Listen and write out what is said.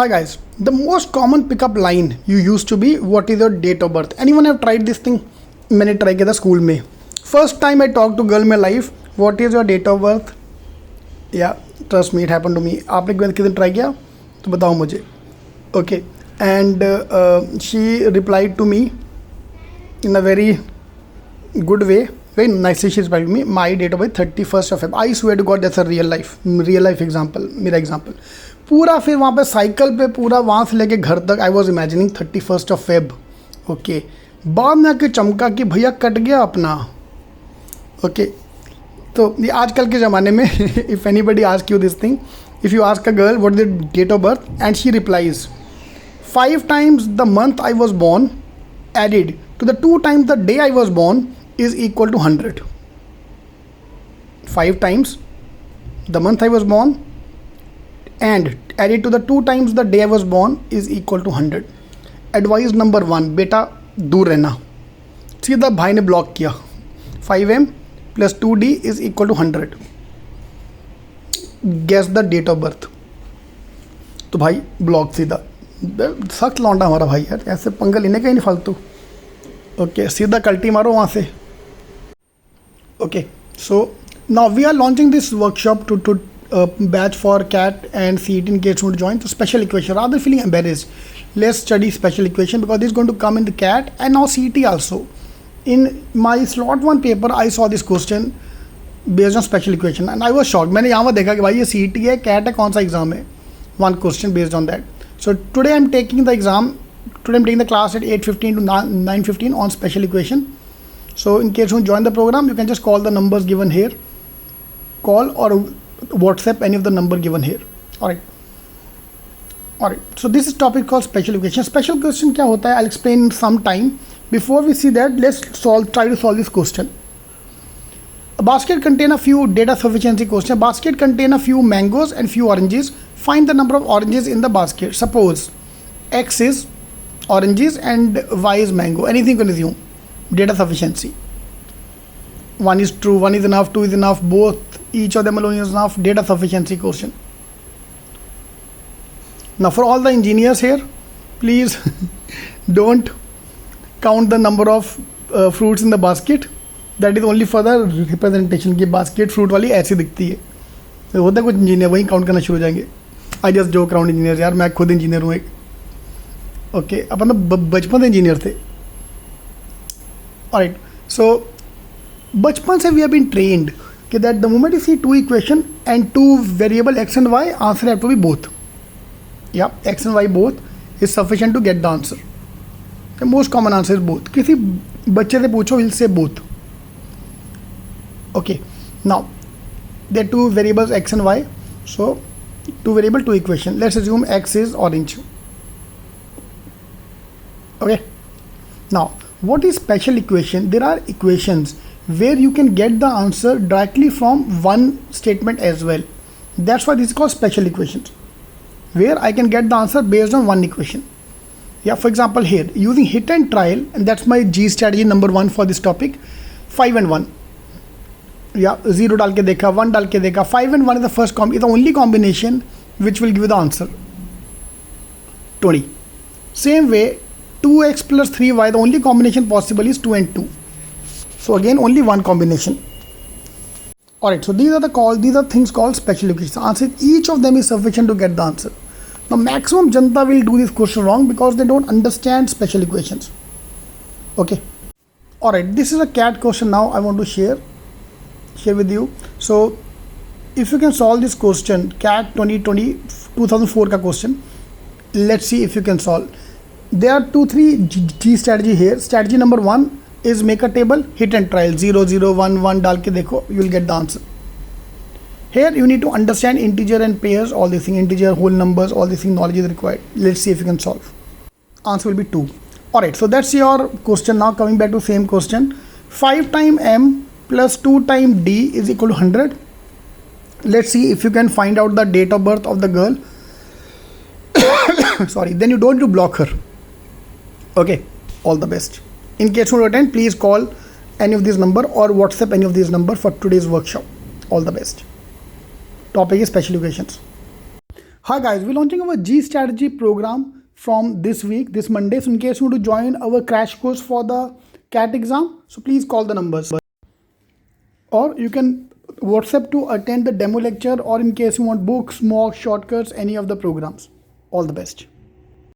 Hi guys, the most common pickup line you used to be what is your date of birth? Anyone have tried this thing? मैंने try किया था school में. First time I talked to girl my life, what is your date of birth? Yeah, trust me, it happened to me. आपने किस दिन try किया तो बताओ मुझे. Okay, and she replied to me in a very good way. Very nicely she replied to me. My date of birth 31st of Feb. I swear to God that's a real life example. मेरा example. पूरा फिर वहाँ पे cycle पे पूरा वहाँ से लेके घर तक I was imagining 31st of Feb. Okay, बाद में आके चमका कि भैया कट गया अपना. ओके, तो ये आजकल के ज़माने में if anybody ask you this thing, if you ask a girl what is the date of birth and she replies 5 times the month I was born added to the 2 times the day I was born is equal to 100. 5 times the month I was born and added to the 2 times the day I was born is equal to 100. Advice number 1, बेटा दूर रहना. सीधा भाई ने block किया. 5m plus 2d is equal to 100. Guess the date of birth. तो भाई block सीधा. सख्त लौंडा हमारा भाई यार, ऐसे पंगा लेने का ही नहीं फालतू. ओके, सीधा कल्टी मारो वहाँ से. Okay, so now we are launching this workshop to batch for CAT and CET in case you want to join. So special equation, rather feeling embarrassed, let's study special equation because this is going to come in the CAT and now CET also. In my slot 1 paper I saw this question based on special equation and I was shocked. मैंने यहाँ पर देखा कि भाई ये CET है, CAT है, कौन सा एग्जाम है. One question based on that. So today I'm taking the exam. Today I'm taking the class at 8:15 to 9:15 on special equation. So in case you want to join the program, you can just call the numbers given here. Call or WhatsApp any of the number given here. Alright. So this is topic called special equation. Special question क्या होता है? I'll explain in some time. Before we see that, let's try to solve this question. A basket contain a few data sufficiency question. Basket contain a few mangoes and few oranges. Find the number of oranges in the basket. Suppose X is oranges and Y is mango. Anything you can assume. Data sufficiency. 1 is true, 1 is enough, 2 is enough, both, each of them alone is enough. Data sufficiency question. Now for all the engineers here, please don't count the number of fruits in the basket. That is only for the representation. कि basket fruit वाली ऐसी दिखती है. तो होता है कुछ engineer वहीं काउंट करना शुरू हो जाएंगे. I just joke around engineer यार, मैं खुद इंजीनियर हूँ एक. ओके, अपन तो बचपन से इंजीनियर थे. ऑलराइट, सो बचपन से वी हैव बीन ट्रेन्ड कि that the moment you see 2 equation and 2 variable x and y, answer have to be both. या x and y both is sufficient to get the answer. The most common answer is both. किसी बच्चे से पूछो, will say both. Okay, now there 2 variables x and y, so 2 variable 2 equation. Let's assume x is orange. Okay, now what is special equation? There are equations where you can get the answer directly from one statement as well. That's why this is called special equations, where I can get the answer based on one equation. Yeah, for example here using hit and trial, and that's my G strategy number 1 for this topic. 5 and 1. Yeah, 0 डाल के देखा, 1 डाल के देखा. 5 and 1 is the first is the only combination which will give you the answer 20. Same way 2x plus 3y, the only combination possible is 2 and 2. So again only one combination. Alright, so these are things called special equations. Answer, each of them is sufficient to get the answer. Now maximum janta will do this question wrong because they don't understand special equations. Okay. Alright, this is a CAT question now I want to share with you. So if you can solve this question, CAT 2004 का question, let's see if you can solve. There are 2-3 G strategy here. Strategy number 1 is make a table, hit and trial, 0 0 1 1 डाल के देखो, you will get the answer. Here you need to understand integer and pairs, all these things, integer, whole numbers, all these things, knowledge is required. Let's see if you can solve. Answer will be 2. Alright, so that's your question. Now coming back to same question. 5 times m plus 2 times d is equal to 100. Let's see if you can find out the date of birth of the girl. Sorry, then you don't need to block her. Okay, all the best. In case you want to attend, please call any of these number or WhatsApp any of these number for today's workshop. All the best. Topic is special equations. Hi guys, we're launching our G strategy program from this week, this Monday. So in case you want to join our crash course for the CAT exam, so please call the numbers. Or you can WhatsApp to attend the demo lecture, or in case you want books, mocks, shortcuts, any of the programs. All the best.